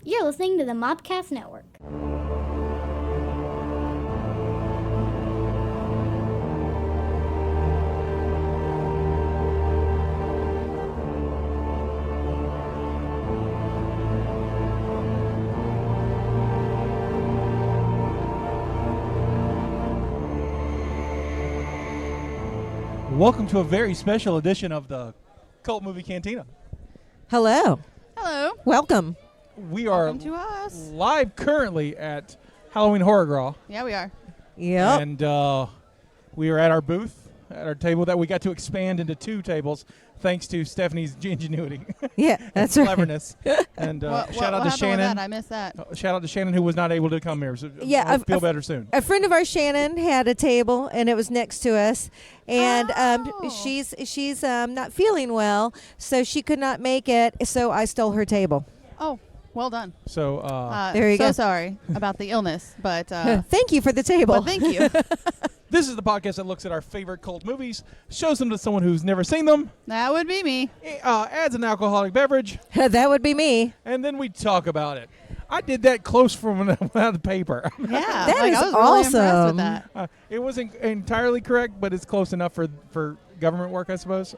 You're listening to the Mopcast Network. Welcome to a very special edition of the Cult Movie Cantina. Hello. Hello. Welcome. We are Welcome to us. live currently at Halloween Horror Gras. Yeah, we are. Yep. And we are at our booth, at our table that we got to expand into 2 tables thanks to Stephanie's ingenuity. Yeah, that's right. Cleverness. And shout out to Shannon. I missed that. Shout out to Shannon who was not able to come here. So Yeah, I'll feel better soon. A friend of ours, Shannon, had a table, and it was next to us. And Oh. she's not feeling well, so she could not make it. So I stole her table. Oh, well done. So There you so go. sorry about the illness, but Thank you for the table. but thank you. this is the podcast that looks at our favorite cult movies, shows them to someone who's never seen them, That would be me. adds an alcoholic beverage, That would be me. and then we talk about it. I did that close from without the paper. Yeah, That like, is I was really impressed awesome. with that. It wasn't entirely correct, but it's close enough for government work, I suppose.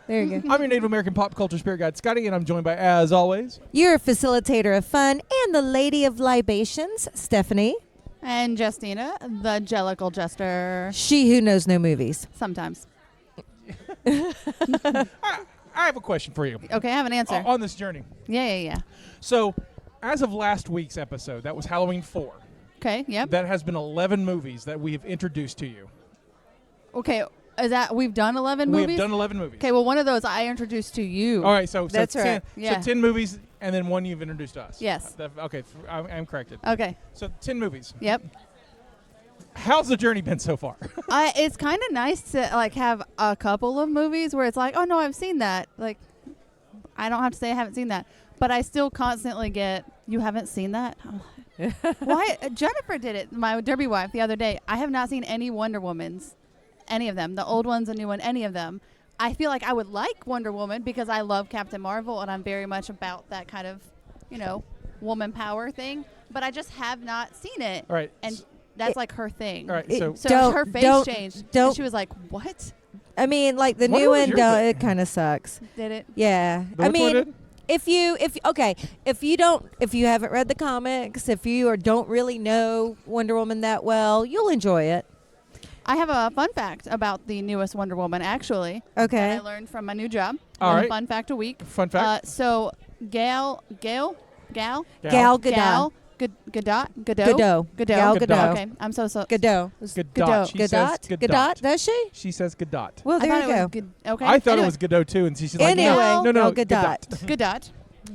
There you go. I'm your Native American pop culture spirit guide, Scotty, and I'm joined by, as always, You're a facilitator of fun and the lady of libations, Stephanie. And Jestina, the jellicle jester. She who knows no movies. Sometimes. I have a question for you Okay, I have an answer. on this journey. Yeah. So, as of last week's episode, that was Halloween 4. Okay, yep. That has been 11 movies that we have introduced to you. Okay, is that we've done 11 We movies? have done 11 movies. Okay, well, one of those I introduced to you. All right, so That's 10, right. Yeah. So 10 movies, and then one you've introduced to us. Yes. Okay, I'm corrected. Okay, So 10 movies. yep. How's the journey been so far? It's kind of nice to like have a couple of movies where it's like, oh no, I've seen that. Like, I don't have to say I haven't seen that, but I still constantly get, you haven't seen that? Why? Jennifer did it, my Derby wife, the other day. I have not seen any Wonder Womans, any of them, the old ones, the new one, any of them. I feel like I would like Wonder Woman because I love Captain Marvel and I'm very much about that kind of, woman power thing. But I just have not seen it. All right. And that's like her thing. All right. It- So So Don't- her face don't- changed. don't- And she was like, "What? I mean, like the What new was one, your thing? it kind of sucks. Did it?" Yeah. The I which one mean, did? if you haven't read the comics, if you don't really know Wonder Woman that well, you'll enjoy it. I have a fun fact about the newest Wonder Woman, actually. Okay. That I learned from my new job. All One right. Fun fact a week. Fun fact. So Gal Gal Gadot. Gadot. Gal Gadot. Gal Gadot. Okay, I'm so Gadot. Gadot. She says Gadot. Gadot. Does she? She says Gadot. Well, I there thought you it go. was good. Okay. I thought anyway, it was Gadot too, and she's like, Anyway, no, no, Gadot. Gadot.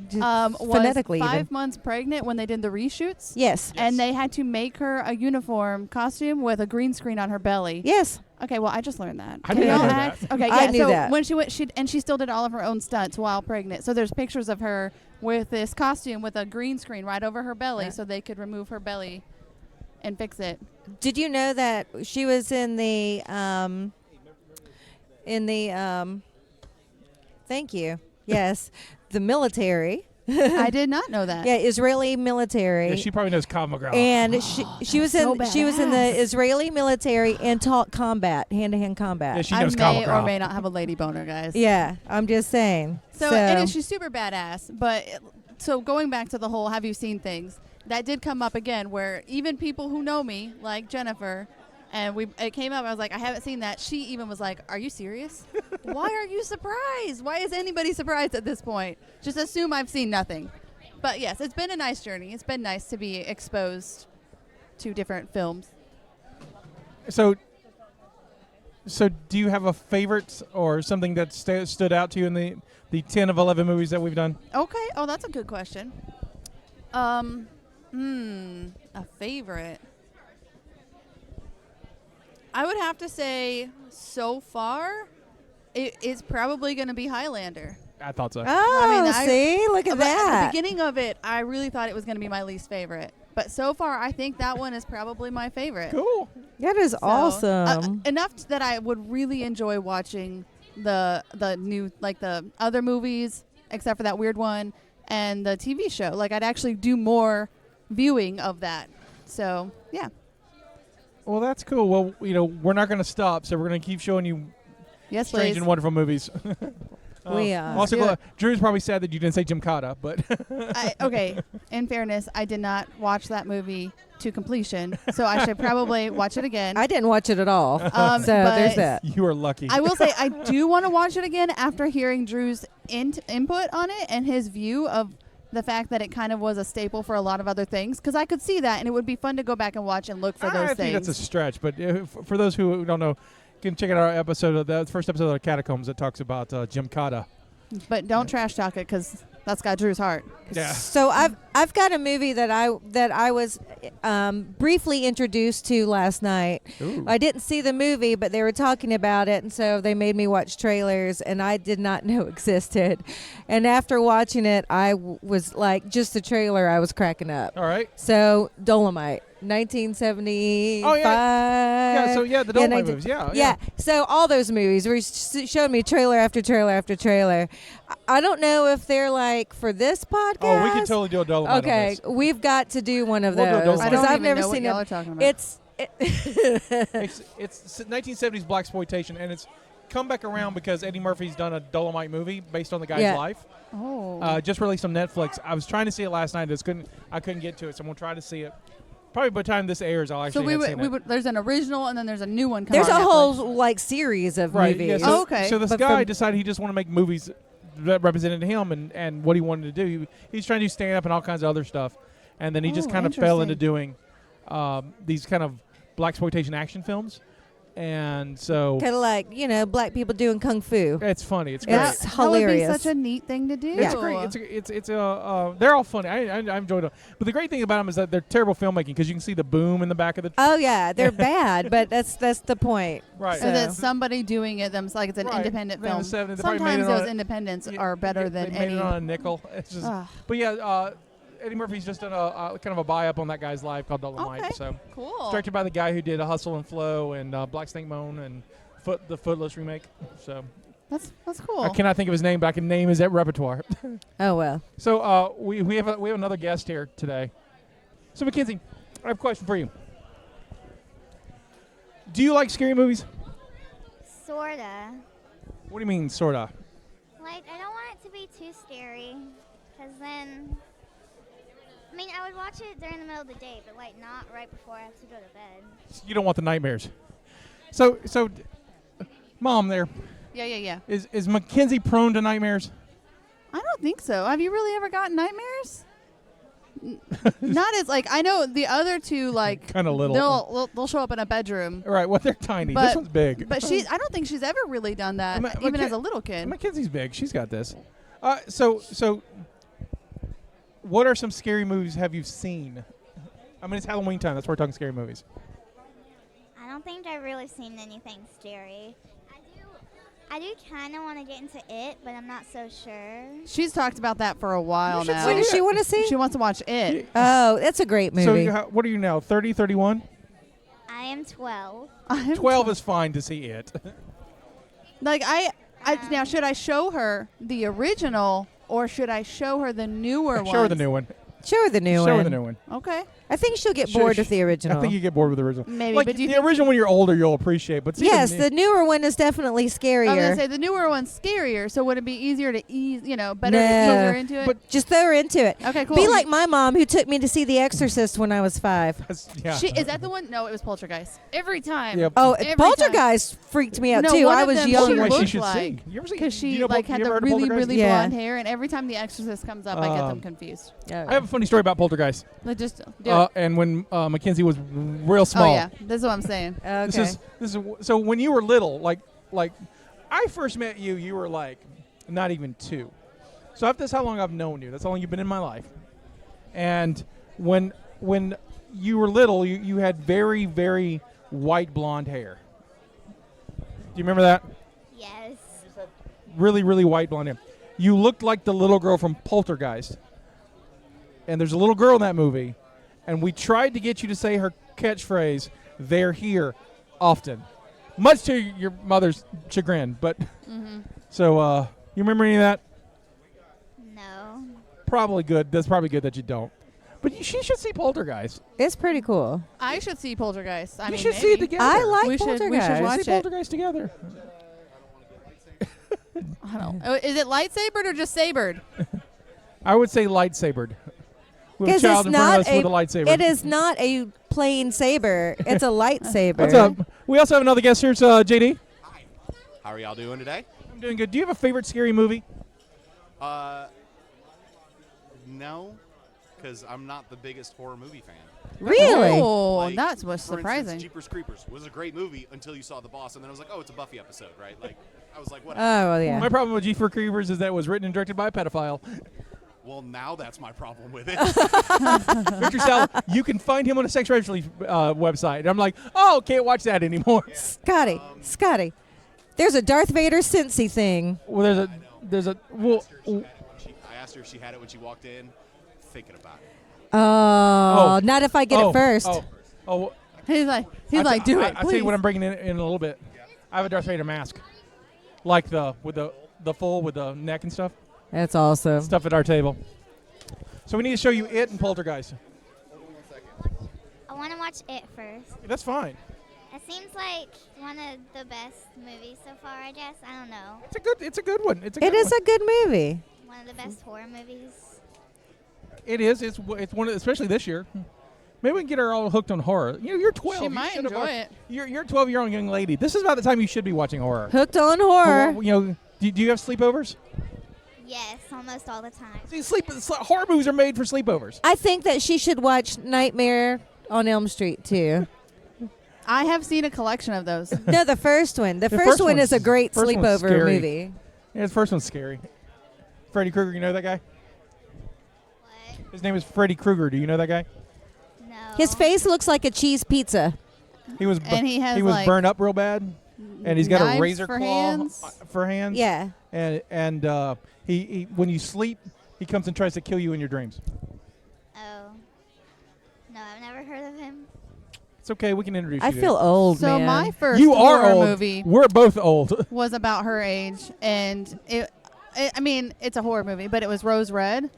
Just Was phonetically 5 even. months pregnant when they did the reshoots. Yes. Yes. And they had to make her a uniform costume with a green screen on her belly. Yes. Okay, well, I just learned that. I did Can not y'all know act? that. Okay, yeah. I knew so that. when she went, she still did all of her own stunts while pregnant. So there's pictures of her with this costume with a green screen right over her belly, Yeah. so they could remove her belly and fix it. Did you know that she was in the thank you. Yes. The military. I did not know that. Yeah, Israeli military. Yeah, she probably knows Kyle McGraw. And she was so in the badass. Israeli military and taught combat, hand-to-hand combat. Yeah, she I knows Kyle may or McGraw. may not have a lady boner, guys. Yeah, I'm just saying. So anyway, she's super badass. But so going back to the whole have you seen things, that did come up again where even people who know me, like Jennifer, and it came up, I was like, I haven't seen that. She even was like, are you serious? Why are you surprised? Why is anybody surprised at this point? Just assume I've seen nothing. But yes, it's been a nice journey. It's been nice to be exposed to different films. So do you have a favorite or something that stood out to you in the 10 of 11 movies that we've done? Okay. Oh, that's a good question. A favorite. I would have to say so far, it's probably going to be Highlander. I thought so. Oh, see? Look at But at that. the beginning of it, I really thought it was going to be my least favorite. But so far, I think that one is probably my favorite. Cool. That is So, awesome. enough that I would really enjoy watching the new, like the other movies, except for that weird one. and the TV show. Like, I'd actually do more viewing of that. So, yeah. Well, that's cool. Well, we're not going to stop, so we're going to keep showing you Yes, strange please. and wonderful movies. We are. Also, Drew's probably sad that you didn't say Gymkata, but Okay, in fairness, I did not watch that movie to completion, so I should probably watch it again. I didn't watch it at all. So but there's that. you are lucky. I will say I do want to watch it again after hearing Drew's input on it and his view of the fact that it kind of was a staple for a lot of other things, because I could see that, and it would be fun to go back and watch and look for those I things. think that's a stretch, but for those who don't know, you can check out our episode of the first episode of the Catacombs that talks about Gymkata. But don't trash talk it, because that's got Drew's heart. Yeah. So I've got a movie that I was briefly introduced to last night. Ooh. I didn't see the movie, but they were talking about it, and so they made me watch trailers, and I did not know existed. And after watching it, I was like, just the trailer, I was cracking up. All right. So Dolomite, 1975. Oh, yeah, so the Dolomite movies, Yeah, so all those movies were showing me trailer after trailer after trailer. I don't know if they're like for this podcast. Oh, we can totally do a Dolomite on Okay, this. we've got to do one of We'll do a those Dolomite. I because don't I've even never know what seen y'all it. are talking about. It's 1970s blaxploitation, and it's come back around because Eddie Murphy's done a Dolomite movie based on the guy's Yeah. life. Oh. Just released on Netflix. I was trying to see it last night. I couldn't get to it, so I'm gonna try to see it. Probably by the time this airs, I'll So actually have seen it. there's an original and then there's a new one coming There's on a Netflix. whole like series of Right. movies. Yeah, so, Oh, okay. So this But guy from- decided he just wanted to make movies that represented him and what he wanted to do. He's trying to do stand up and all kinds of other stuff, and then he just Oh, kind of fell into interesting. doing these kind of blaxploitation action films, and so Kind of like black people doing kung fu. it's funny. It's great. It's That would be hilarious. such a neat thing to do. It's great. They're all funny. I enjoyed it. But the great thing about them is that they're terrible filmmaking because you can see the boom in the back of the. Oh yeah, they're bad, but that's the point. Right. So that So- somebody doing it themselves, like it's an Right. independent Then in film. the 70s, they probably made Sometimes it on those a- independents Yeah, are better they than made any. it on a nickel. It's just. Ugh. But yeah, Eddie Murphy's just done a kind of a buy-up on that guy's life called Dolomite. Okay. So Cool. directed by the guy who did a Hustle and Flow and Black Snake Moan and the Footloose remake. So That's cool. I cannot think of his name, but I can name his repertoire. Oh well. So we have another guest here today. So Mackenzie, I have a question for you. Do you like scary movies? Sorta. What do you mean, sorta? Like, I don't want it to be too scary, because then, I mean, I would watch it during the middle of the day, but like not right before I have to go to bed. You don't want the nightmares. So, Mom, there Yeah. is Mackenzie prone to nightmares? I don't think so. Have you really ever gotten nightmares? Not as like I know the other two like Kinda little. They'll show up in a bedroom. All right, well they're tiny. But- This one's big. But I don't think she's ever really done that, Ma- even Macke- as a little kid. Mackenzie's big. She's got this. So, what are some scary movies have you seen? I mean, it's Halloween time. That's why we're talking scary movies. I don't think I've really seen anything scary. I do kind of want to get into it, but I'm not so sure. She's talked about that for a while now. What does she want to see? She wants to watch it. Oh, that's a great movie. So, what are you now? 30, 31? I am 12. 12 is fine to see it. Like now should I show her the original or should I show her the newer one? Show her the new one. Show her the new Show her one. the new one. Okay. I think she'll get Sure, bored with the original. I think you get bored with the original. Maybe, Like, but do you the think- original when you're older, you'll appreciate. But see Yes, the the newer one is definitely I was gonna scarier. say the newer one's scarier, so would it be easier to ease, better No. to ease her into it? But- Just throw her into it. Okay, cool. Be like my mom who took me to see The Exorcist when I was 5. yeah. Is that the one? No, it was Poltergeist. Every time. Yep. Oh, Every Poltergeist freaked me out No, too. one I of was them young. she What looked she should like- see. You ever see? Because she you know, like had you the ever heard of really, Poltergeist? really Yeah. blonde hair, and every time The Exorcist comes up, I get them confused. I have a funny story about Poltergeist. Like just do it. And when Mackenzie was real small. Oh yeah, this is what I'm saying. Okay. This is so when you were little, like I first met you, you were like not even 2. So that's how long I've known you. That's how long you've been in my life. And when you were little, you had very, very white blonde hair. Do you remember that? Yes. Really, really white blonde hair. You looked like the little girl from Poltergeist. And there's a little girl in that movie. And we tried to get you to say her catchphrase, "They're here," often. Much to your mother's chagrin. But Mm-hmm. so, you remember any of that? No. probably good. That's probably good that you don't. But she should see Poltergeist. It's pretty cool. I should see Poltergeist. You should see it together. I like We should Poltergeist. watch see it. Poltergeist together. I don't know. Is it lightsabered or just sabered? I would say lightsabered. With a 'Cause child it's in front not of us with a lightsaber. It is not a plain saber. It's a lightsaber. What's up? We also have another guest here. It's JD. Hi. How are y'all doing today? I'm doing good. Do you have a favorite scary movie? No, because I'm not the biggest horror movie fan. Really? Oh, Like, that's what's for surprising. Instance, Jeepers Creepers was a great movie until you saw the boss, and then I was like, oh, it's a Buffy episode, right? Like, I was like, what? Oh, well, yeah. My problem with G4 Creepers is that it was written and directed by a pedophile. Well, now that's my problem with it. Victor Sal, you can find him on a sex registry website. And I'm like, oh, can't watch that anymore. Scotty, there's a Darth Vader Cincy thing. Well, well, I asked her if she had it when she walked in, thinking about it. Oh, not if I get it first. Oh, He's like, do it, I'll tell you please. what I'm bringing in a little bit. I have a Darth Vader mask, like with the full with the neck and stuff. That's awesome. Stuff at our table. So we need to show you it and Poltergeist. I want to watch it first. That's fine. It seems like one of the best movies so far, I guess. I don't know. It's a good one. It is a good movie. One of the best horror movies. It is. It's one of, especially this year. Maybe we can get her all hooked on horror. You're 12. She You might should have enjoy watched- it. You're a 12-year-old young lady. This is about the time you should be watching horror. Hooked on horror. Well, do you have sleepovers? Yes, almost all the time. See, horror movies are made for sleepovers. I think that she should watch Nightmare on Elm Street too. I have seen a collection of those. No, the first one. The The first first one is a one's- great first one's sleepover scary. movie. Yeah, the first one's scary. Freddy Krueger, you know that guy? What? His name is Freddy Krueger. Do you know that guy? No. His face looks like a cheese pizza. He was And he has, was like, burned up real bad, and he's got a knives razor for claw hands. for hands. Yeah. And he when you sleep, he comes and tries to kill you in your dreams. Oh. No, I've never heard of him. It's okay. We can introduce I you. to feel him. old, So man. my first You are horror old. movie We're both old. was about her age, and I mean, it's a horror movie, but it was Rose Red,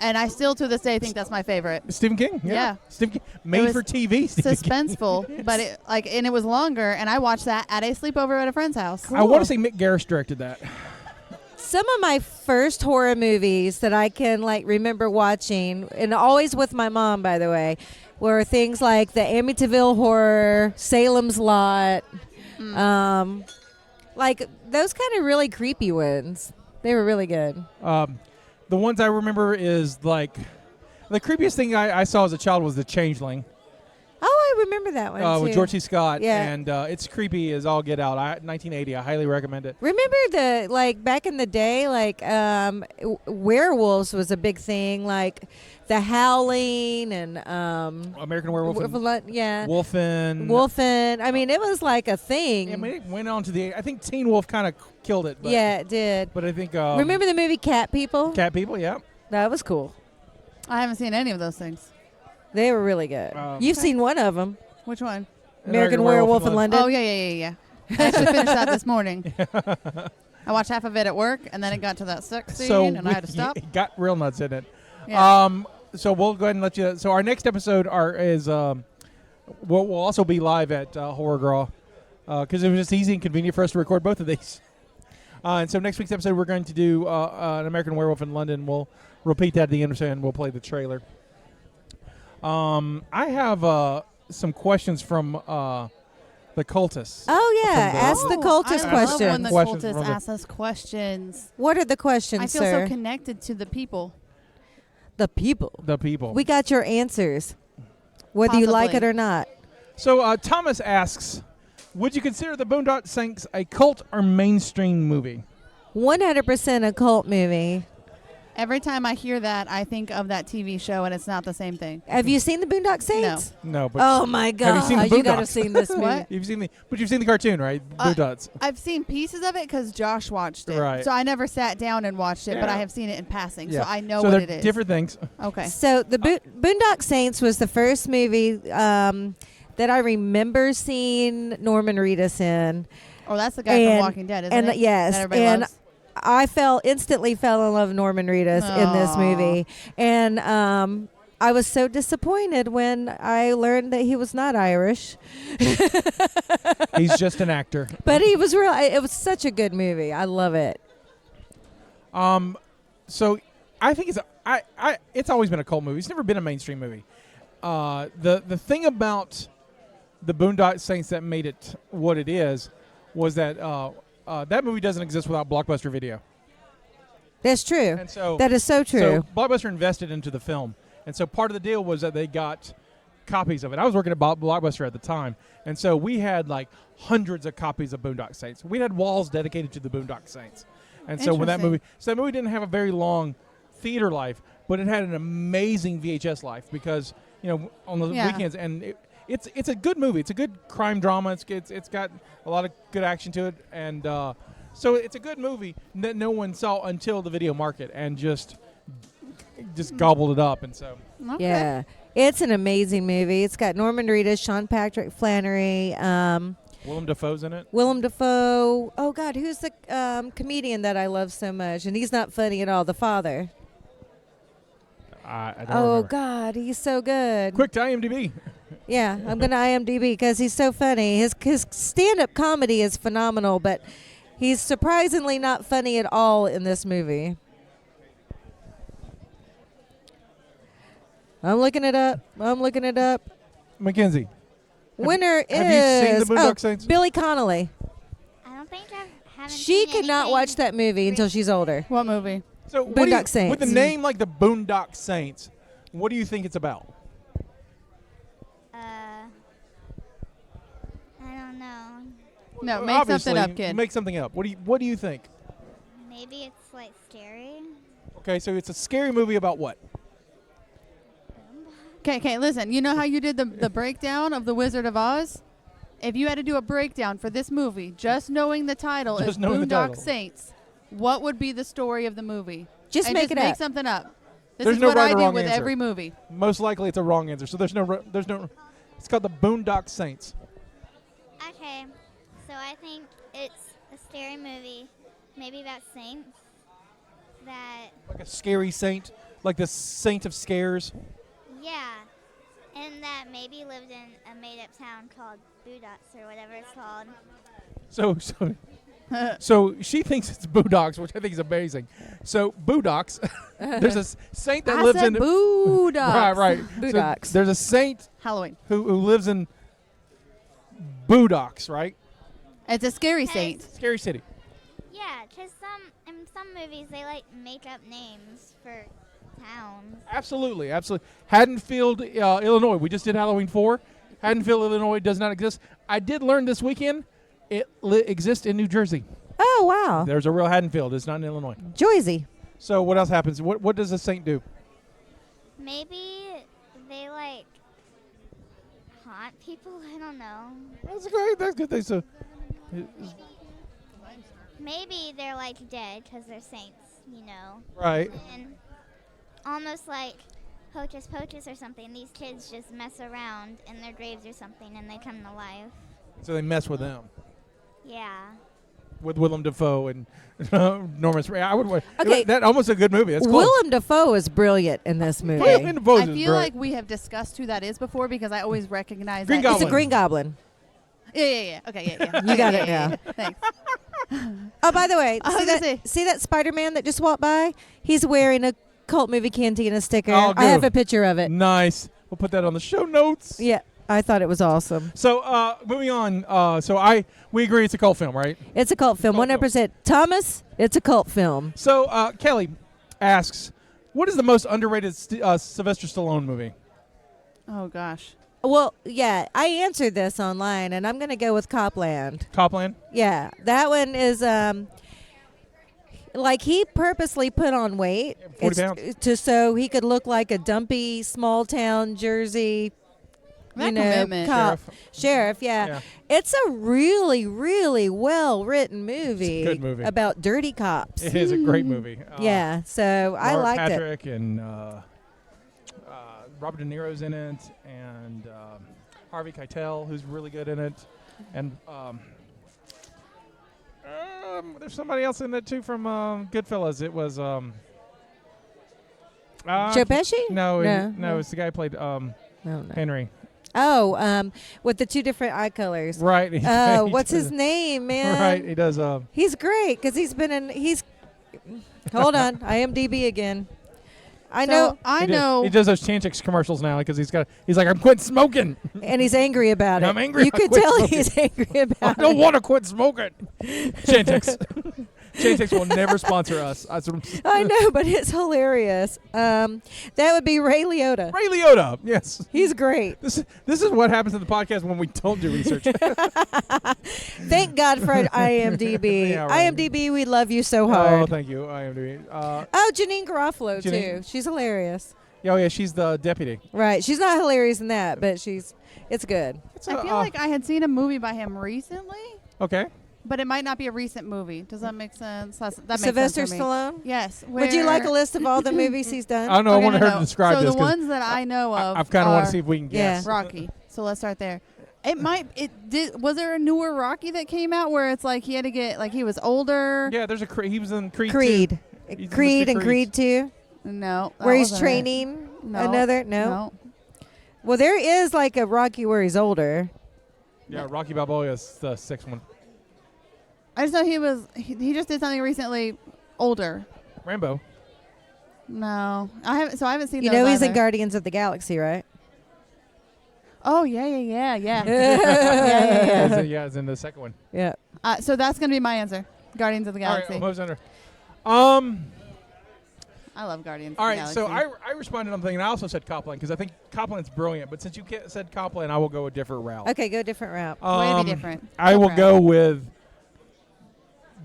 and I still to this day think that's my favorite. Stephen King. Yeah. Stephen King. Made was for TV. Stephen King. Suspenseful, but and it was longer, and I watched that at a sleepover at a friend's house. I want to say Mick Garris directed that. Some of my first horror movies that I can remember watching, and always with my mom, by the way, were things like the Amityville Horror, Salem's Lot, like those kind of really creepy ones. They were really good. The ones I remember is like the creepiest thing I saw as a child was The Changeling. Oh, I remember that one too. With George C. Scott. Yeah. And it's creepy as all get out. 1980. I highly recommend it. Remember back in the day, werewolves was a big thing, like the Howling and American Werewolf. yeah, Wolfen. I mean, it was like a thing. Yeah, I mean, it went on to the. I think Teen Wolf kind of killed it. But, Yeah, it did. But I think. Remember the movie Cat People? Cat People? Yeah. That was cool. I haven't seen any of those things. They were really good. You've seen one of them, Which one? American Werewolf in London. Oh yeah. I actually finished that this morning. I watched half of it at work, and then it got to that sex scene, and I had to stop. It got real nuts in it. Yeah. So we'll go ahead and let you. So our next episode is we'll also be live at Horror Gras because it was just easy and convenient for us to record both of these. And so next week's episode we're going to do an American Werewolf in London. We'll repeat that at the end and we'll play the trailer. I have some questions from the cultists. Oh yeah, From the- ask the cultist I love when the Questions cultists from the- ask us questions. What are the questions, I feel sir? so connected to the people. The people. The people. We got your answers, whether you like it Possibly. or not. So Thomas asks, would you consider the Boondock Saints a cult or mainstream movie? 100% a cult movie. Every time I hear that, I think of that TV show, and it's not the same thing. Have you seen the Boondock Saints? No, but Oh my God! have you seen the You got to Boondocks? seen this movie. What? you've seen the cartoon, right? Boondocks. I've seen pieces of it because Josh watched it. Right. So I never sat down and watched it, but Yeah. I have seen it in passing, Yeah. so I know so what they're it is. different things. Okay. So the Boondock Saints was the first movie that I remember seeing Norman Reedus in. Oh, that's the guy from And- Walking Dead, isn't and it? yes, That everybody and loves? I instantly fell in love with Norman Reedus in this Aw. movie, and I was so disappointed when I learned that he was not Irish. He's just an actor. But he was real. It was such a good movie. I love it. So I think it's always been a cult movie. It's never been a mainstream movie. The thing about the Boondock Saints that made it what it is was that that movie doesn't exist without Blockbuster Video. That's true. And so That is so true. So Blockbuster invested into the film, and so part of the deal was that they got copies of it. I was working at Blockbuster at the time, and so we had like hundreds of copies of Boondock Saints. We had walls dedicated to the Boondock Saints, and so when that movie didn't have a very long theater life, but it had an amazing VHS life because on the weekends, and it's a good movie. It's a good crime drama. It's got a lot of good action to it, and so it's a good movie that no one saw until the video market and just gobbled it up. And so yeah, it's an amazing movie. It's got Norman Reedus, Sean Patrick Flannery, Willem Dafoe's in it. Willem Dafoe. Oh God, who's the comedian that I love so much? And he's not funny at all. The father. I don't Oh remember. God, he's so good. Quick to IMDb. Yeah, I'm gonna IMDb because he's so funny. His stand-up comedy is phenomenal, but he's surprisingly not funny at all in this movie. I'm looking it up. Mackenzie. Winner have you seen is the Boondock Saints? Billy Connolly. I don't think I haven't. She seen cannot anything watch that movie until she's older. What movie? So what do you- Boondock Saints. With the name like the Boondock Saints, what do you think it's about? I don't know. No, Well, make obviously, something up, kid. Make something up. What do you think? Maybe it's like scary. Okay, so it's a scary movie about what? Okay, listen. You know how you did the breakdown of The Wizard of Oz? If you had to do a breakdown for this movie, just knowing the title Just is knowing the Boondock title. Saints, what would be the story of the movie? Just And make it make up. something up. This There's is no what right I or do wrong with answer. every movie. Most likely it's a wrong answer. So there's no. It's called the Boondock Saints. Okay, so I think it's a scary movie, maybe about saints that, Like a scary saint, like the saint of scares. yeah, and that maybe lived in a made-up town called Boondocks or whatever it's called. So she thinks it's Boondocks, which I think is amazing. So Boondocks, there's a saint that I lives said in Boondocks. right. Boondocks. So there's a saint Halloween. who lives in Boondocks, right? It's a scary Yes. saint. Scary city. Yeah, because in some movies they like make up names for towns. Absolutely. Haddonfield, Illinois. We just did Halloween 4. Haddonfield, Illinois does not exist. I did learn this weekend it exists in New Jersey. Oh wow, There's a real Haddonfield. It's not in Illinois. Joyzy. So what else happens? What does a saint do? Maybe they like haunt people. I don't know. That's great. That's good. So, Maybe they're like dead because they're saints, right. And almost like Hocus Pocus or something. These kids just mess around in their graves or something, and they come to life. So they mess with them. Yeah. With Willem Dafoe and Norman Spray. I would. Okay. That almost a good movie. That's close. Willem Dafoe is brilliant in this movie. Willem Dafoe I is feel great. like we have discussed who that is before because I always recognize Green that. It's a Goblin. Green Goblin. Yeah. Okay, yeah. You got it Yeah. now. Thanks. Oh, by the way, I was see gonna that, say- Spider-Man that just walked by? He's wearing a Cult Movie Cantina sticker. Oh, I have good. a picture of it. Nice. We'll put that on the show notes. Yeah, I thought it was awesome. So moving on. We agree it's a cult film, right? It's a cult film, Cult film. 100%. Thomas, it's a cult film. So Kelly asks, what is the most underrated Sylvester Stallone movie? Oh gosh. Well, yeah, I answered this online, and I'm going to go with Copland. Copland. Yeah, that one is like he purposely put on weight 40 pounds. so he could look like a dumpy small town Jersey That you know, commitment. cop. Sheriff, yeah. Yeah. It's a really, really well written movie. It's a good movie. About dirty cops. It is a great movie. Yeah, so I Robert liked it. Patrick and Robert De Niro's in it, and Harvey Keitel, who's really good in it, and there's somebody else in that too from Goodfellas. It was Joe Pesci? No, it's the guy who played No. Henry. Oh, with the two different eye colors. Right. What's his name, man? Right. He does. He's great because he's been in. Hold on, IMDb again. I know, He does those Chantix commercials now because he's like, I'm quitting smoking. and he's angry about it. I'm angry. You I could quit tell smoking. he's angry about it. I don't want to quit smoking. Chantix. Chantix will never sponsor us. I know, but it's hilarious. That would be Ray Liotta. Ray Liotta. Yes. He's great. This is what happens to the podcast when we don't do research. Thank God for Yeah, IMDb. right. IMDb, we love you so hard. Oh, thank you. IMDb. Janine Garofalo, Janine. too. She's hilarious. Yeah, she's the deputy. Right. She's not hilarious in that, but it's good. I feel like I had seen a movie by him recently, Okay. but it might not be a recent movie. Does that make sense? That makes Sylvester sense for me. Stallone? Yes. Would you like a list of all the movies he's done? I don't know. I Okay, want no, her to describe so this. the 'cause ones that I know of, I've kind of want are to see if we can guess. Rocky. So let's start there. Was there a newer Rocky that came out where it's like he had to get like he was older? Yeah, there's he was in Creed. Creed. 2. He's in the Creed two and Creed 2, No. that where he's wasn't it. training No. another. No. Well, there is like a Rocky where he's older. Yeah, Rocky Balboa is the 6th one. I just know he just did something recently older. Rambo. No. I haven't seen You those know he's in either. Guardians of the Galaxy, right? Oh, yeah. Yeah, it's in the second one. Yeah. So that's going to be my answer. Guardians of the All Galaxy. right, what was under? I love Guardians All of the right, Galaxy. so I responded on the thing, and I also said Copland because I think Copland's brilliant. But since you said Copland, I will go a different route. Okay, go a different route. Way to be different. I Go will for it. go with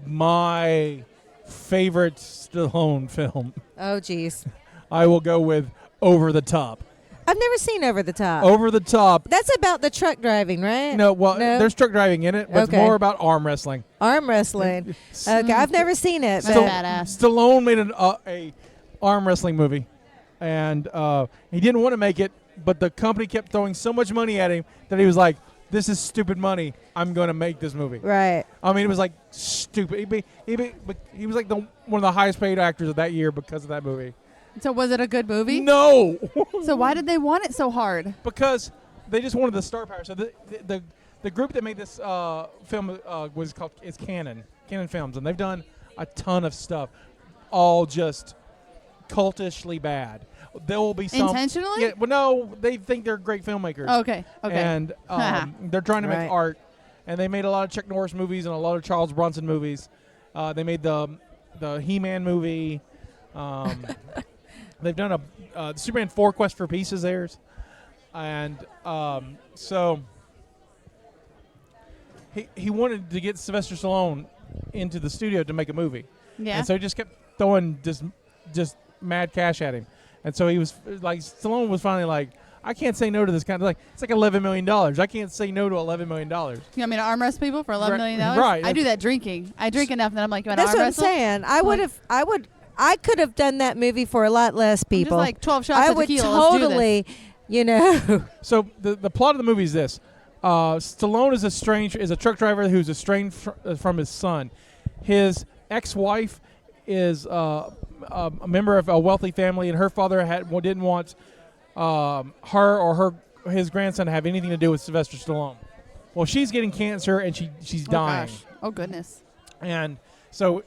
my favorite Stallone film. Oh, geez. I will go with Over the Top. I've never seen Over the Top. Over the Top. That's about the truck driving, right? No, well, No? there's truck driving in it, but Okay. it's more about arm wrestling. Arm wrestling. Okay, I've never seen it. That's But badass. Stallone made a arm wrestling movie, and he didn't want to make it, but the company kept throwing so much money at him that he was like, "This is stupid money. I'm going to make this movie." right. I mean, it was like stupid. He was like one of the highest paid actors of that year because of that movie. So was it a good movie? No, So why did they want it so hard? because they just wanted the star power. So the group that made this film was called Canon Films, and they've done a ton of stuff, all just cultishly bad. There will be some Intentionally? Yeah, well, no, they think they're great filmmakers. Okay. And they're trying to Right. make art, and they made a lot of Chuck Norris movies and a lot of Charles Bronson movies. They made the He-Man movie. They've done a Superman 4 Quest for Peace is theirs, and so he wanted to get Sylvester Stallone into the studio to make a movie, Yeah. and so he just kept throwing just mad cash at him, and so he was like, Stallone was finally like, I can't say no to this kind of it's like $11 million. I can't say no to $11 million. You want me to arm wrestle people for $11 million? Right. I do that drinking. I drink enough that I'm like, you want to That's arm what I'm wrestle? saying. I could have done that movie for a lot less Just people. like 12 shots I of would tequila. Let's do this. totally, you know. So the plot of the movie is this: Stallone is a truck driver who's estranged from his son. His ex-wife is a member of a wealthy family, and her father didn't want her or his grandson to have anything to do with Sylvester Stallone. Well, she's getting cancer and she's dying, Gosh. Oh, goodness. and so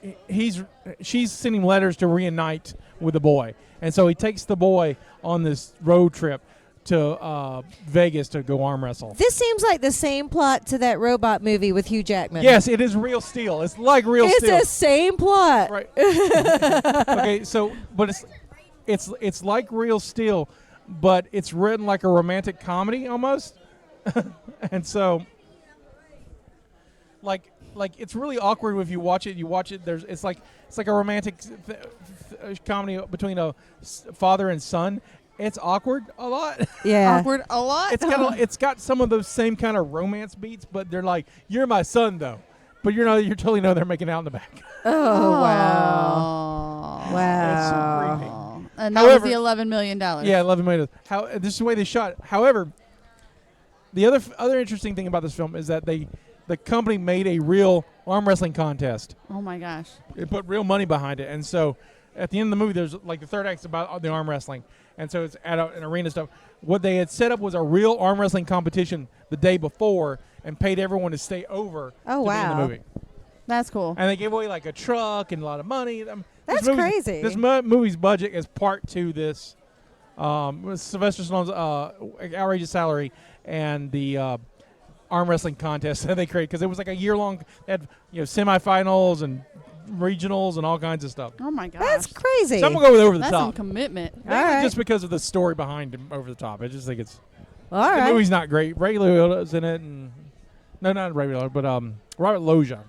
she's sending letters to reunite with the boy, and so he takes the boy on this road trip to Vegas to go arm wrestle. This seems like the same plot to that robot movie with Hugh Jackman. Yes, it is Real Steel. It's like Real It's Steel. the same plot. Right. Okay, so but it's like Real Steel, but it's written like a romantic comedy almost, and so like it's really awkward if you watch it. It's like a romantic comedy between a father and son. It's awkward a lot. Yeah. Awkward a lot. It's got some of those same kind of romance beats, but they're like, "You're my son," though. But you totally know they're making out in the back. Oh, wow. It's so Wow. creepy. And that However- was the $11 million. Yeah, $11 million. This is the way they shot it. However, the other interesting thing about this film is that they the company made a real arm wrestling contest. Oh my gosh. They put real money behind it, and so at the end of the movie, there's like the third act's about the arm wrestling, and so it's at an arena stuff. What they had set up was a real arm wrestling competition the day before, and paid everyone to stay over Oh, to be in wow. the movie. That's cool. And they gave away like a truck and a lot of money. That's crazy. This movie's budget is part to this. With Sylvester Stallone's outrageous salary and the arm wrestling contest that they created, because it was like a year-long. They had semifinals and regionals and all kinds of stuff. Oh my gosh. That's crazy. Some will go with over the That's some top. commitment. All right. Just because of the story behind him over the top. I just think it's All the right. movie's not great. Ray Liotta's in it, and no, not Ray Liotta, but Robert Loggia.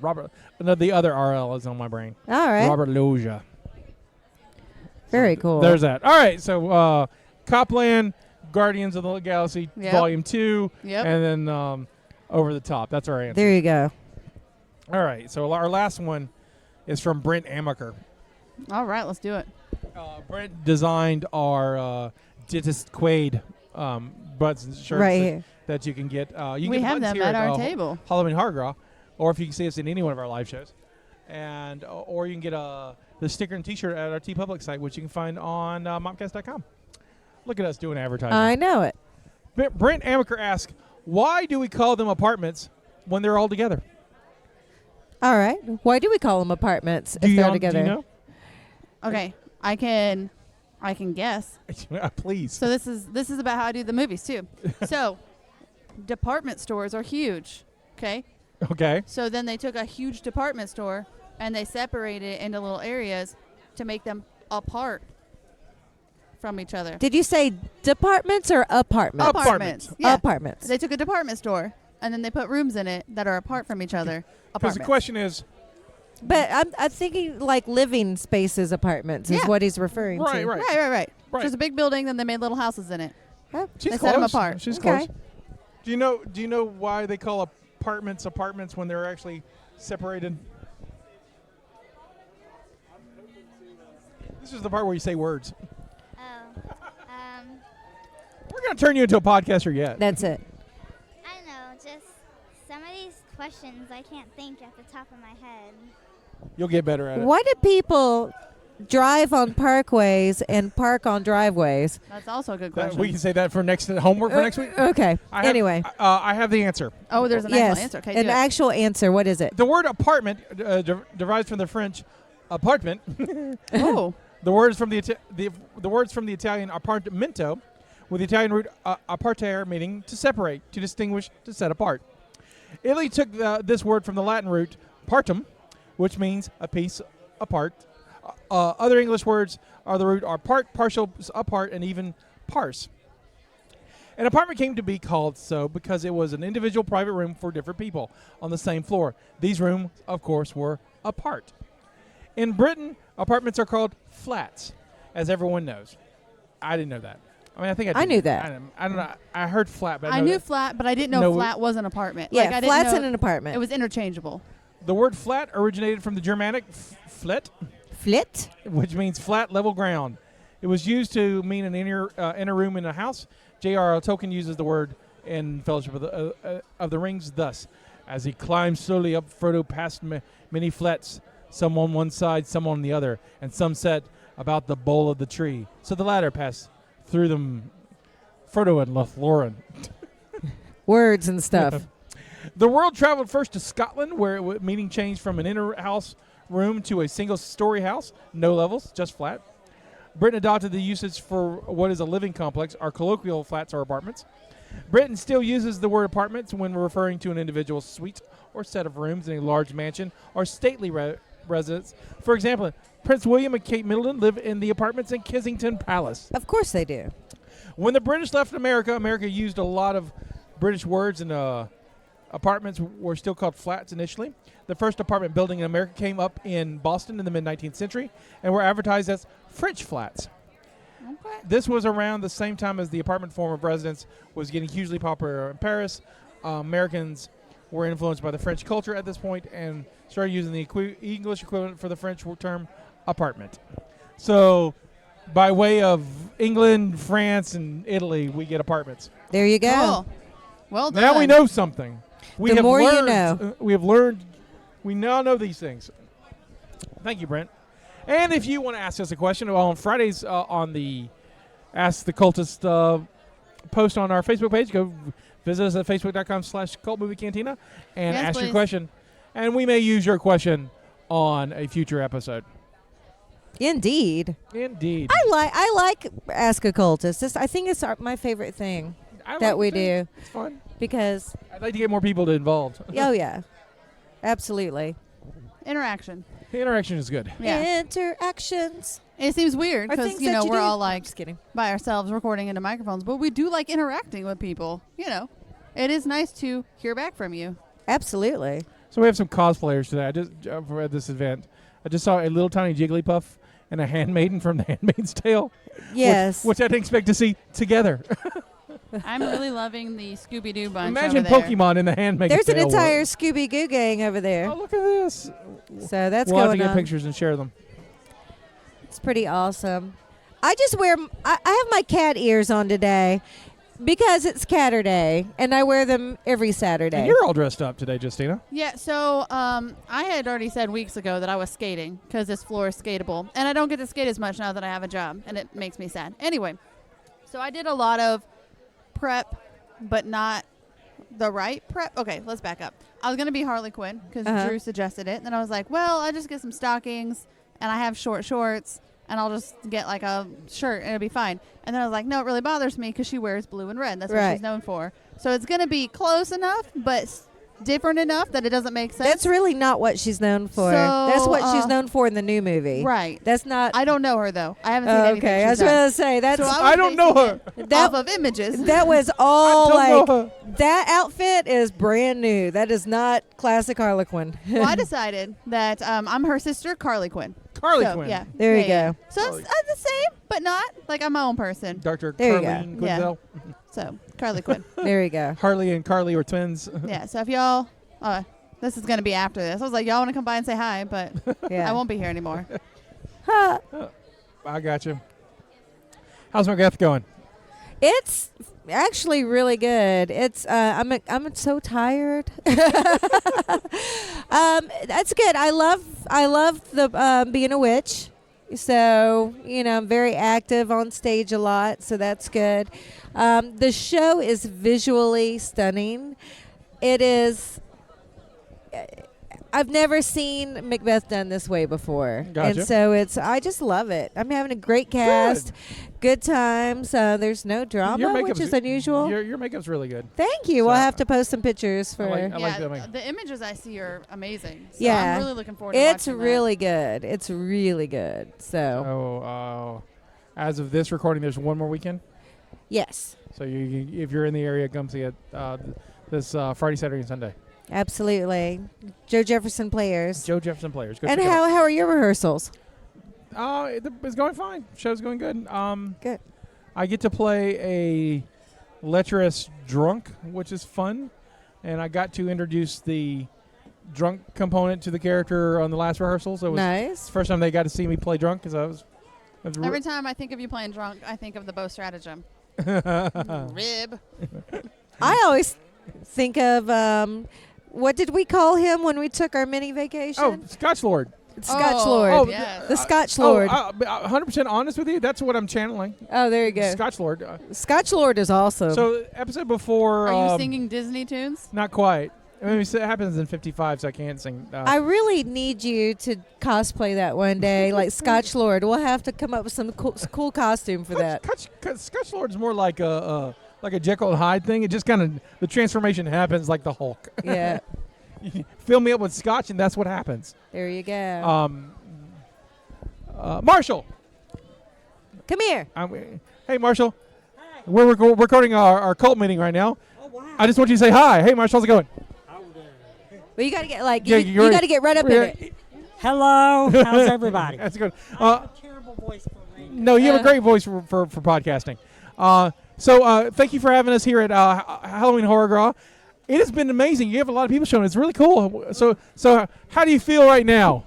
The other RL is on my brain. All right. Robert Loggia. Very cool. There's that. All right, so Copland, Guardians of the Galaxy, Yep. Volume 2, Yep. and then Over the Top. That's our answer. There you go. All right, so our last one is from Brent Amaker. All right, let's do it. Brent designed our Dentist Quaid buttons and shirts Right here. that you can get. You We can get have buttons them here at our uh, table. Halloween Horror Gras, or if you can see us in any one of our live shows. And or you can get the sticker and T-shirt at our TeePublic site, which you can find on Mopcast.com. Look at us doing advertising. I know it. Brent Amaker asks, why do we call them apartments when they're all together? All right. Why do we call them apartments if they're together? Do you know? Okay, I can guess. Please. So this is about how I do the movies too. So, department stores are huge. Okay. Okay. So then they took a huge department store and they separated it into little areas to make them apart from each other. Did you say departments or apartments? Apartments. Yeah. Apartments. They took a department store and then they put rooms in it that are apart from each other. Because the Apartments. question is, But I'm thinking like living spaces apartments is Yeah. what he's referring to. Right. Right. Right. There's a big building, then they made little houses in it. Huh? she's They close. set 'em apart. She's Okay. close. Do you know why they call apartments when they're actually separated? This is the part where you say words. Oh. We're going to turn you into a podcaster yet. That's it. I know. Just some of these questions I can't think at the top of my head. You'll get better at it. Why do people drive on parkways and park on driveways? That's also a good question. We can say that for next homework for next week. Okay. I have- Anyway. I have the answer. Oh, there's an Yes. actual answer. Okay, An do it. actual answer. What is it? The word apartment derives from the French apartment. Oh. The words from the words from the Italian appartamento, with the Italian root apartare, meaning to separate, to distinguish, to set apart. Italy took this word from the Latin root partum, which means a piece apart. Other English words are the root are part, partial, apart, and even parse. An apartment came to be called so because it was an individual private room for different people on the same floor. These rooms, of course, were apart. In Britain, apartments are called flats, as everyone knows. I didn't know that. I mean, I think I did. I knew that. I don't know. I heard flat, but I know knew that. flat, but I didn't know No, flat was an apartment. Yeah, like, I didn't flats know in an apartment. It was interchangeable. The word flat originated from the Germanic flet, Flit? which means flat, level ground. It was used to mean an inner room in a house. J.R.R. Tolkien uses the word in Fellowship of the Rings thus: as he climbed slowly up, Frodo passed many flats, some on one side, some on the other, and some set about the bole of the tree. So the latter passed through them, Frodo and Lothlorien. Words and stuff. The world traveled first to Scotland, where meaning changed from an inner house room to a single-story house, no levels, just flat. Britain adopted the usage for what is a living complex, or colloquial flats or apartments. Britain still uses the word apartments when referring to an individual suite or set of rooms in a large mansion or stately residence. For example, Prince William and Kate Middleton live in the apartments in Kensington Palace. Of course they do. When the British left America, America used a lot of British words, and apartments were still called flats initially. The first apartment building in America came up in Boston in the mid-19th century and were advertised as French flats. Okay. This was around the same time as the apartment form of residence was getting hugely popular in Paris. Americans were influenced by the French culture at this point and started using the English equivalent for the French term apartment. So by way of England, France, and Italy, we get apartments. There you go. Cool. Well done. Now we know something. We The have more you learned, know. We have learned. We now know these things. Thank you, Brent. And if you want to ask us a question, well, on Fridays on the Ask the Cultist post on our Facebook page, go visit us at facebook.com/cultmoviecantina and Yes, ask your please. question. And we may use your question on a future episode. Indeed. Indeed. I like Ask a Cultist. I think it's my favorite thing I that like we it too. do It's fun. because, I'd like to get more people involved. oh, yeah. Absolutely. Interaction. The interaction is good. Yeah. Interactions. It seems weird Are because, things you that know, you we're do. all I'm like just kidding. by ourselves recording into microphones, but we do like interacting with people. You know, it is nice to hear back from you. Absolutely. So we have some cosplayers today. I just for this event, I just saw a little tiny Jigglypuff and a handmaiden from The Handmaid's Tale. Yes. Which I didn't expect to see together. I'm really loving the Scooby-Doo bunch Imagine over there. Pokemon in The Handmaid's There's Tale. an entire world. Scooby-Goo gang over there. Oh, look at this. So that's We'll have to going get on. pictures and share them. It's pretty awesome. I just wear, I have my cat ears on today because it's Catterday, and I wear them every Saturday. And you're all dressed up today, Justina. Yeah, so I had already said weeks ago that I was skating because this floor is skatable. And I don't get to skate as much now that I have a job, and it makes me sad. Anyway, so I did a lot of prep, but not the right prep. Okay, let's back up. I was going to be Harley Quinn because Drew suggested it. And then I was like, well, I'll just get some stockings, and I have short shorts, and I'll just get like a shirt, and it'll be fine. And then I was like, no, it really bothers me because she wears blue and red. That's what Right. she's known for. So it's going to be close enough, but different enough that it doesn't make sense. That's really not what she's known for. So, That's what she's known for in the new movie. right. That's not. I don't know her, though. I haven't seen Oh, anything okay, I was she's done. going to say that's. So I don't know basing her. it That- off of images. that was all I don't like know her. that outfit is brand new. That is not classic Harlequin. Well, I decided that I'm her sister, Carly Quinn. Carly So, Quinn. Yeah. There you Yeah. go. So it's the same, but not. Like, I'm my own person. Dr. There you go. Carleen Yeah. Quinzel. So, Carly Quinn. There you go. Harley and Carly were twins. Yeah. So if y'all, this is going to be after this. I was like, y'all want to come by and say hi, but Yeah. I won't be here anymore. I got you. How's Macbeth going? It's actually really good. It's I'm so tired. That's good. I love the being a witch. So, you know, I'm very active on stage a lot, so that's good. The show is visually stunning. It is I've never seen Macbeth done this way before. Gotcha. And so I just love it. I'm having a great cast, good times. There's no drama, which is unusual. Your makeup's really good. Thank you. So- We'll have to post some pictures for. I like yeah, that makeup. the images I see are amazing. So Yeah. I'm really looking forward to It's watching that. really good. It's really good. So, As of this recording, there's one more weekend. yes, So if you're in the area, come see it this Friday, Saturday, and Sunday. absolutely. Joe Jefferson Players. Joe Jefferson Players. Go And check it out. how are your rehearsals? It's going fine. Show's going good. Good. I get to play a lecherous drunk, which is fun, and I got to introduce the drunk component to the character on the last rehearsal. So it was Nice. the first time they got to see me play drunk because I was Every time I think of you playing drunk, I think of the Bow Stratagem. Rib. I always think of what did we call him when we took our mini vacation? Oh, Scotch Lord. Scotch Oh, Lord. Oh, yes. The Scotch Lord. 100% honest with you, that's what I'm channeling. Oh, there you go. Scotch Lord. Scotch Lord is awesome. So episode before. Are you singing Disney tunes? Not quite. I mean, it happens in 55, so I can't sing. I really need you to cosplay that one day, like Scotch Lord. We'll have to come up with some cool costume for that. Scotch Lord's more like a Jekyll and Hyde thing. It just kind of the transformation happens like the Hulk. Yeah, You fill me up with scotch, and that's what happens. there you go. Marshall. Come here. Hey, Marshall. Hi. We're recording our cult meeting right now. Oh, wow. I just want you to say hi. Hey, Marshall, how's it going? Well, you got to get like Yeah, you got to get right up in it. Hello. How's everybody? That's good. I have a terrible voice for radio. No, you have a great voice for podcasting. So thank you for having us here at Halloween Horror Gras. It has been amazing. You have a lot of people showing. It's really cool. So how do you feel right now?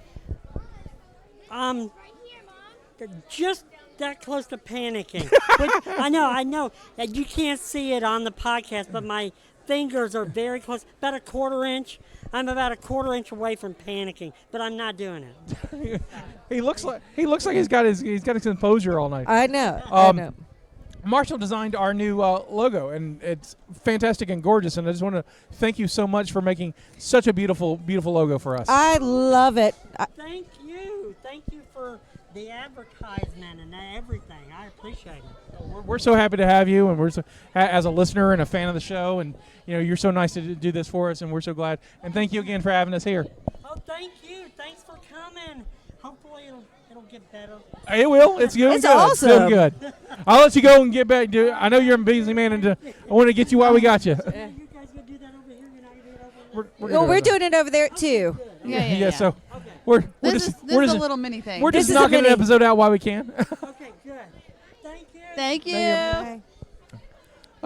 Just that close to panicking. Which, I know. You can't see it on the podcast, but my fingers are very close, about a quarter inch. I'm about a quarter inch away from panicking, but I'm not doing it. He looks like he's got his composure all night. I know. I Um, know. Marshall designed our new logo, and it's fantastic and gorgeous. And I just want to thank you so much for making such a beautiful, beautiful logo for us. I love it. Thank you. Thank you for the advertisement and everything. I appreciate it. We're so happy to have you, and we're so, as a listener and a fan of the show, and you're so nice to do this for us, and we're so glad. And thank you again for having us here. Oh, thank you. Thanks for coming. Hopefully it'll get better. It will. It's good. It's good. awesome. It's doing good. I'll let you go and get back. I know you're a busy man, and I want to get you while we got you. You guys gonna do that over here? You're not gonna do it over there? Well, we're doing it over there too. Yeah. So we're This just is a little mini thing. we're This just is a knocking an mini. episode out while we can. Okay, good. Thank you. Thank you. Okay.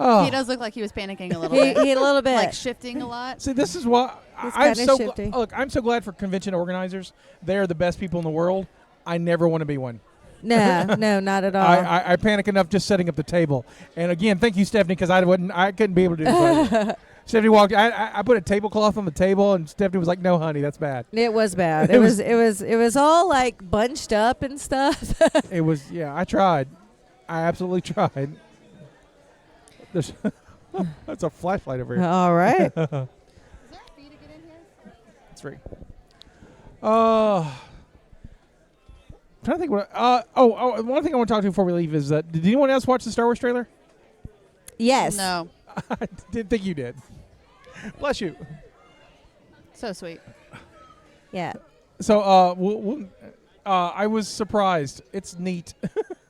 Oh. He does look like he was panicking a little He, bit. he a little bit. Like shifting a lot. See, this is why He's I'm kinda so shifty. look. I'm so glad for convention organizers. They are the best people in the world. I never want to be one. no, not at all. I panic enough just setting up the table. And again, thank you, Stephanie, because I couldn't be able to do this. Stephanie walked. I put a tablecloth on the table, and Stephanie was like, "No, honey, that's bad." It was bad. It It was- was all like bunched up and stuff. It was. Yeah, I tried. I absolutely tried. There's that's a flashlight over here. All right. Is there a fee to get in here? It's free. I'm trying to think what. One thing I want to talk to you before we leave is that did anyone else watch the Star Wars trailer? Yes. No. I didn't think you did. Bless you. So sweet. Yeah. So, I was surprised. It's neat.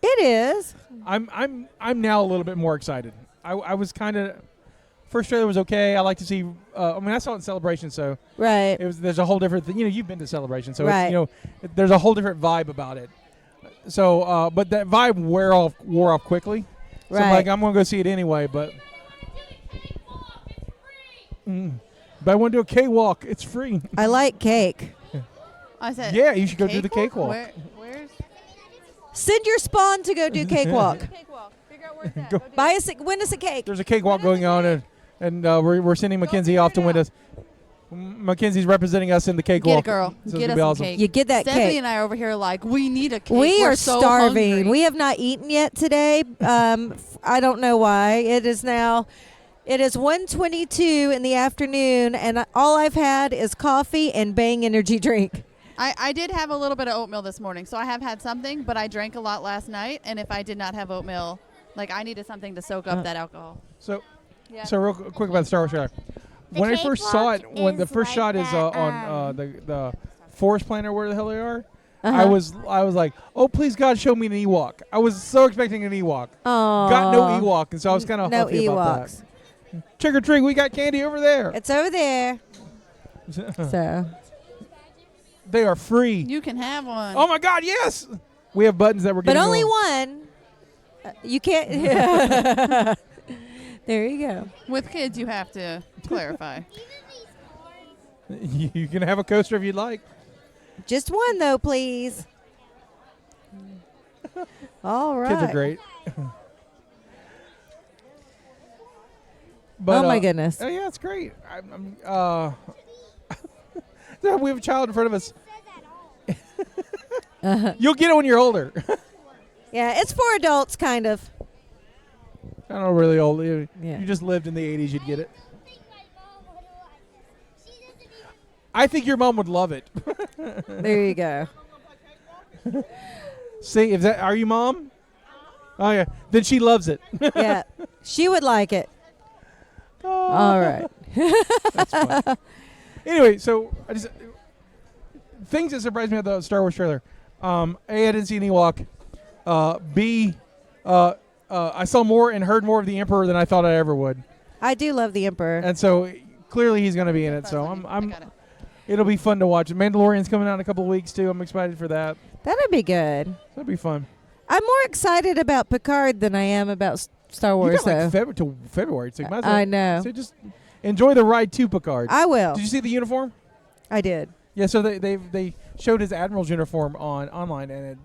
It is. I'm now a little bit more excited. I was kind of first trailer was okay. I like to see. I saw it in Celebration, so Right. there's a whole different thing. You've been to Celebration, so Right. there's a whole different vibe about it. So, but that vibe wore off quickly. So I'm Right. like, I'm gonna go see it anyway. But but I want to do a cakewalk. It's free. I like cake. I said. Yeah, you should go do the cakewalk. Where's Send your spawn to go do cakewalk. cakewalk? Figure out where it's at. Go. Go do Buy win us a cake. There's a cakewalk going on, and we're sending Mackenzie off to win us. Mackenzie's representing us in the cakewalk. Get it, girl. So it's Get gonna us be some awesome. cake. You get that Stephanie cake. and I are over here like, we need a cake. We We're are so starving. hungry. We have not eaten yet today. I don't know why. It is 1:22 in the afternoon, and all I've had is coffee and Bang energy drink. I did have a little bit of oatmeal this morning, so I have had something, but I drank a lot last night, and if I did not have oatmeal, like I needed something to soak up that alcohol. So, Yeah. so real quick about the Star Wars trailer. The When I first saw it, cakewalk when the is first like shot is that, on the forest planet, where the hell they are, Uh-huh. I was like, oh please God, show me an Ewok. I was so expecting an Ewok. Oh, Got no Ewok, and so I was kind of no huffy about Ewoks. that. Trick or treat, we got candy over there. It's over there. So They are free. You can have one. Oh my God, yes! We have buttons that we're but getting. only on. one. You can't. There you go. With kids, you have to clarify. You can have a coaster if you'd like. Just one though, please. All right. Kids are great. But, Oh my goodness. Oh yeah, it's great. We have a child in front of us. You'll get it when you're older. Yeah, it's for adults, kind of. I don't know, really old. You Yeah. just lived in the 80s, you'd get it. I think your mom would love it. There you go. See, are you mom? Oh yeah, then she loves it. Yeah, she would like it. All right. That's fun. Anyway, so things that surprised me about the Star Wars trailer. A, I didn't see an Ewok. B, I saw more and heard more of the Emperor than I thought I ever would, I do love the Emperor. and so clearly he's going to be in it. So I got it. it'll be fun to watch. Mandalorian's coming out in a couple of weeks too. I'm excited for that. That'd be good. That'll be fun. I'm more excited about Picard than I am about Star You Wars, got though. like till February, so you might as well. I know. So just enjoy the ride to Picard. I will. Did you see the uniform? I did. Yeah, so they showed his admiral's uniform online, and it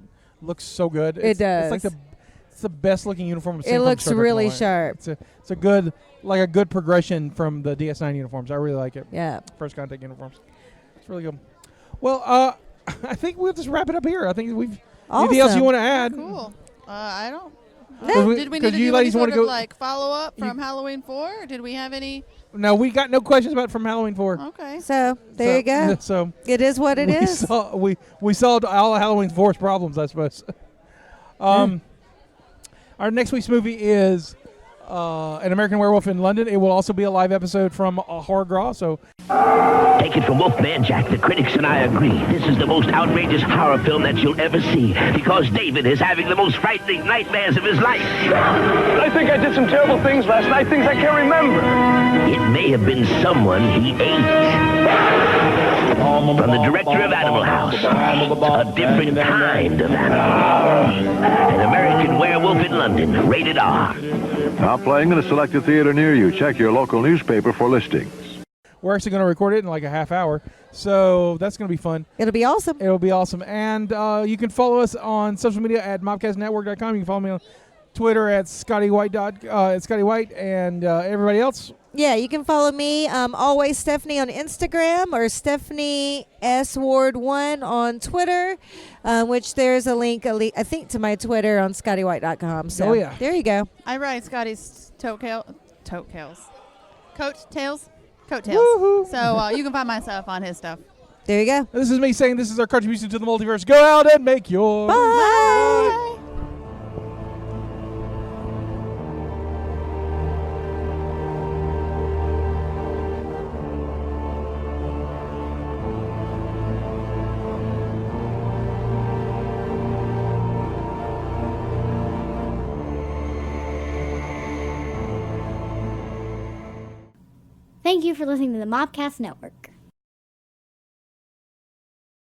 looks so good. It does. It's It's the best looking uniform I've seen. It from looks Star Trek really in a while. sharp. It's a good progression from the DS9 uniforms. I really like it. Yeah. First Contact uniforms. It's really good. Well, I think we'll just wrap it up here. I think we've anything else you want to add? Cool. I don't. Yeah. Did we 'cause need to you do any ladies wanna sort of go- like follow up from you- Halloween 4? Or did we have any? No, we got no questions about from Halloween 4. Okay. So there you go. So It is what it is. we solved all of Halloween 4's problems, I suppose. Our next week's movie is An American Werewolf in London. It will also be a live episode from Horror Gras. So Take it from Wolfman Jack, the critics and I agree. This is the most outrageous horror film that you'll ever see because David is having the most frightening nightmares of his life. I think I did some terrible things last night, things I can't remember. It may have been someone he ate. From the director of Animal House, a different kind of animal. An American Werewolf in London, rated R. Now playing in a selected theater near you. Check your local newspaper for listings. we're actually going to record it in like a half hour. So that's going to be fun. It'll be awesome. It'll be awesome. And you can follow us on social media at mopcastnetwork.com. You can follow me on Twitter at Scotty White, and everybody else. Yeah, you can follow me, always Stephanie on Instagram or Stephanie S. Ward 1 on Twitter, which there's a link, I think, to my Twitter on scottywhite.com. So Oh, yeah. there you go. I ride Scotty's coattails. Woohoo. So you can find my stuff on his stuff. There you go. This is me saying this is our contribution to the multiverse. Go out and make your... Bye. Thank you for listening to the Mopcast Network.